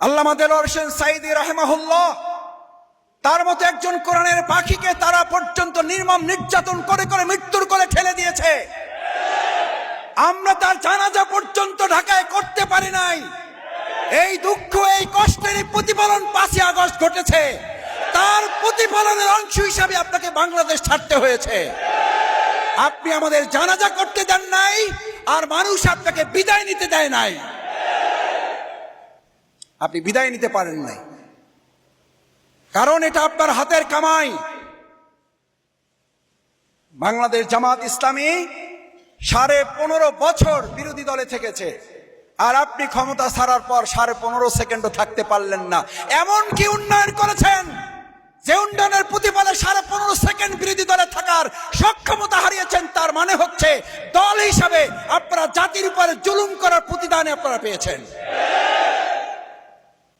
আল্লামা দেলোয়ার হোসেন সাঈদী রাহিমাহুল্লাহ তার মতো একজন কোরআনের পাখিকে তারা পর্যন্ত নির্মম নির্যাতন করে করে মৃত্যুর কোলে ঠেলে দিয়েছে। আমরা তার জানাজা পর্যন্ত ঢাকায় করতে পারি নাই। এই দুঃখ এই কষ্টের প্রতিফলন 5ই আগস্ট ঘটেছে। তার প্রতিফলনের অংশ হিসাবে আপনাকে বাংলাদেশ ছাড়তে হয়েছে। আপনি আমাদের জানাজা করতে দেন নাই, আর মানুষ আপনাকে বিদায় নিতে দেয় নাই। আপনি বিদায় নিতে পারেন নাই, কারণ এটা আপনার হাতের কামাই। বাংলাদেশ জামাত ইসলামী 15.5 বছর বিরোধী দলে থেকেছে, আর আপনি ক্ষমতা ছাড়ার পর 15.5 সেকেন্ডও থাকতে পারলেন না। এমন কি উন্নয়ন করেছেন যে উন্নয়নের প্রতিফলে 15.5 সেকেন্ড বিরোধী দলে থাকার সক্ষমতা হারিয়েছেন? তার মানে হচ্ছে দল হিসাবে আপনারা জাতির উপরে জুলুম করার প্রতিদানে আপনারা পেয়েছেন।